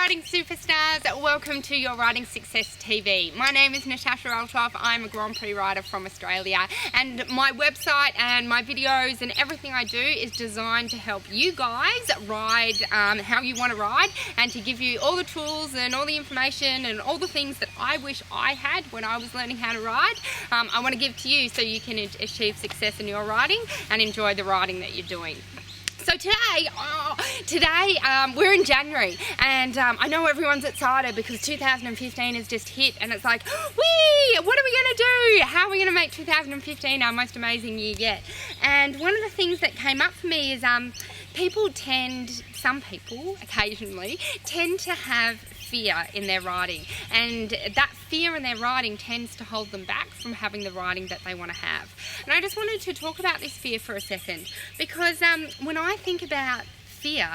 riding superstars, welcome to your Riding Success TV. My name is Natasha Althoff. I'm a Grand Prix rider from Australia, and my website and my videos and everything I do is designed to help you guys ride how you want to ride, and to give you all the tools and all the information and all the things that I wish I had when I was learning how to ride. I want to give to you so you can achieve success in your riding and enjoy the riding that you're doing. So today we're in January, and I know everyone's excited because 2015 has just hit, and it's like, whee, what are we going to do? How are we going to make 2015 our most amazing year yet? And one of the things that came up for me is some people occasionally tend to have fear in their riding, and that fear in their riding tends to hold them back from having the riding that they want to have. And I just wanted to talk about this fear for a second, because when I think about fear,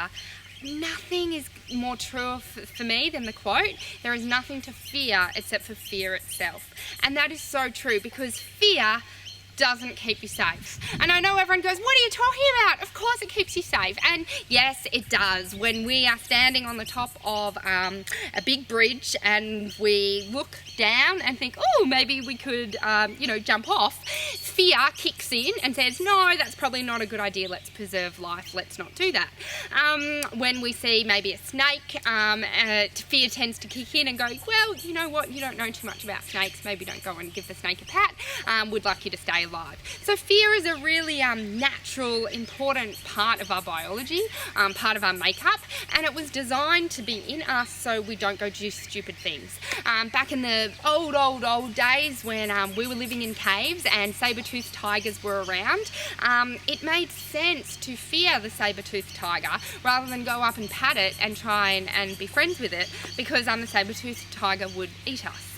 nothing is more true for me than the quote, "There is nothing to fear except for fear itself." And that is so true, because fear doesn't keep you safe. And I know everyone goes, what are you talking about? Of course it keeps you safe. And yes, it does. When we are standing on the top of a big bridge and we look down and think, oh, maybe we could, jump off, fear kicks in and says, no, that's probably not a good idea. Let's preserve life. Let's not do that. When we see maybe a snake, fear tends to kick in and go, well, you know what? You don't know too much about snakes. Maybe don't go and give the snake a pat. We'd like you to stay alive. So fear is a really natural, important part of our biology, part of our makeup, and it was designed to be in us so we don't go do stupid things. Back in the old days when we were living in caves and saber-toothed tigers were around, it made sense to fear the saber-toothed tiger rather than go up and pat it and try and be friends with it, because the saber-toothed tiger would eat us.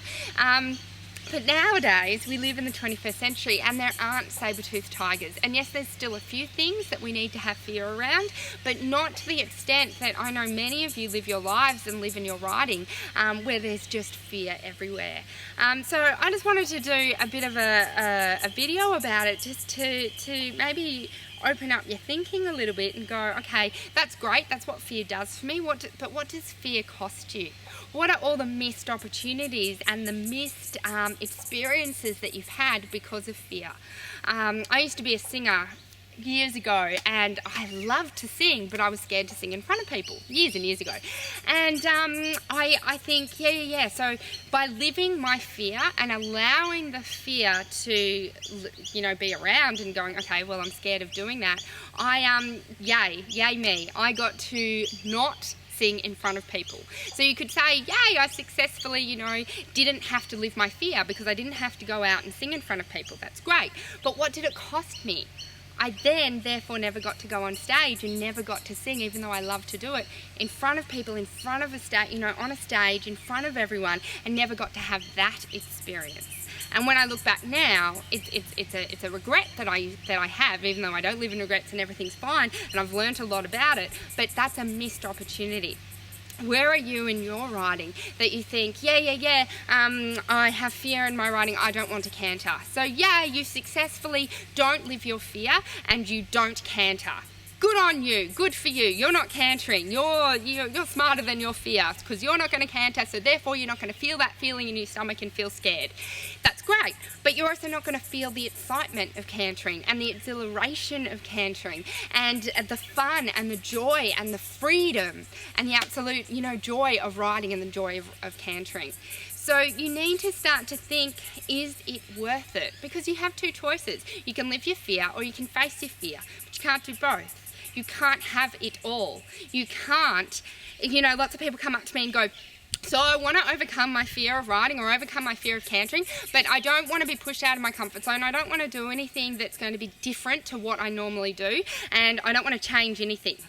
But nowadays, we live in the 21st century and there aren't saber-toothed tigers. And yes, there's still a few things that we need to have fear around, but not to the extent that I know many of you live your lives and live in your riding, where there's just fear everywhere. So I just wanted to do a bit of a video about it, just to maybe open up your thinking a little bit and go, okay, that's great, that's what fear does for me, but what does fear cost you? What are all the missed opportunities and the missed experiences that you've had because of fear? I used to be a singer years ago, and I loved to sing, but I was scared to sing in front of people years and years ago. And I think, so by living my fear and allowing the fear to, be around and going, okay, well, I'm scared of doing that, yay me, I got to not sing in front of people. So you could say, yay, I successfully, didn't have to live my fear because I didn't have to go out and sing in front of people. That's great. But what did it cost me? I then, therefore, never got to go on stage and never got to sing, even though I love to do it, in front of people, in front of a stage, on a stage, in front of everyone, and never got to have that experience. And when I look back now, it's a regret that I have, even though I don't live in regrets and everything's fine, and I've learnt a lot about it, but that's a missed opportunity. Where are you in your riding that you think, I have fear in my riding, I don't want to canter. So you successfully don't live your fear and you don't canter. Good on you, good for you. You're not cantering. You're smarter than your fear, because you're not going to canter, so therefore you're not going to feel that feeling in your stomach and feel scared. That's great, but you're also not going to feel the excitement of cantering and the exhilaration of cantering and the fun and the joy and the freedom and the absolute, joy of riding and the joy of cantering. So you need to start to think, is it worth it? Because you have two choices. You can live your fear or you can face your fear, but you can't do both. You can't have it all. You can't, lots of people come up to me and go, so I want to overcome my fear of riding or overcome my fear of cantering, but I don't want to be pushed out of my comfort zone. I don't want to do anything that's going to be different to what I normally do, and I don't want to change anything.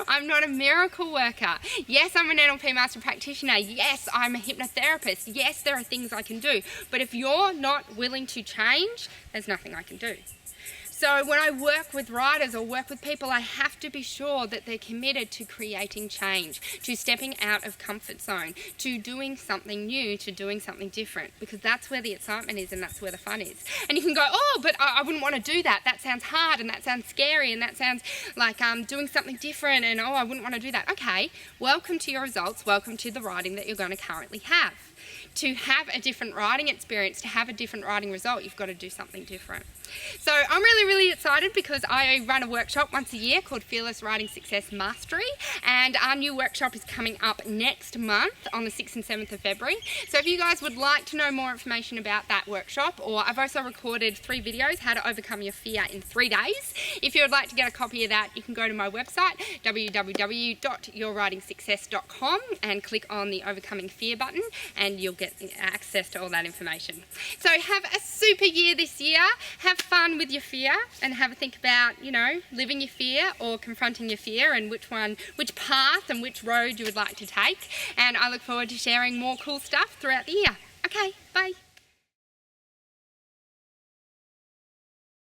I'm not a miracle worker. Yes, I'm an NLP master practitioner. Yes, I'm a hypnotherapist. Yes, there are things I can do. But if you're not willing to change, there's nothing I can do. So when I work with riders or work with people, I have to be sure that they're committed to creating change, to stepping out of comfort zone, to doing something new, to doing something different, because that's where the excitement is and that's where the fun is. And you can go, oh, but I wouldn't want to do that. That sounds hard and that sounds scary and that sounds like doing something different and, oh, I wouldn't want to do that. Okay, welcome to your results. Welcome to the riding that you're going to currently have. To have a different riding experience, to have a different riding result, you've got to do something different. So I'm really, really excited because I run a workshop once a year called Fearless Riding Success Mastery, and our new workshop is coming up next month on the 6th and 7th of February. So if you guys would like to know more information about that workshop, or I've also recorded 3 videos, how to overcome your fear in 3 days. If you would like to get a copy of that, you can go to my website, www.yourridingsuccess.com, and click on the Overcoming Fear button, and you'll get access to all that information. So have a super year this year. Have fun with your fear and have a think about, you know, living your fear or confronting your fear, and which path and which road you would like to take. And I look forward to sharing more cool stuff throughout the year. Okay, bye.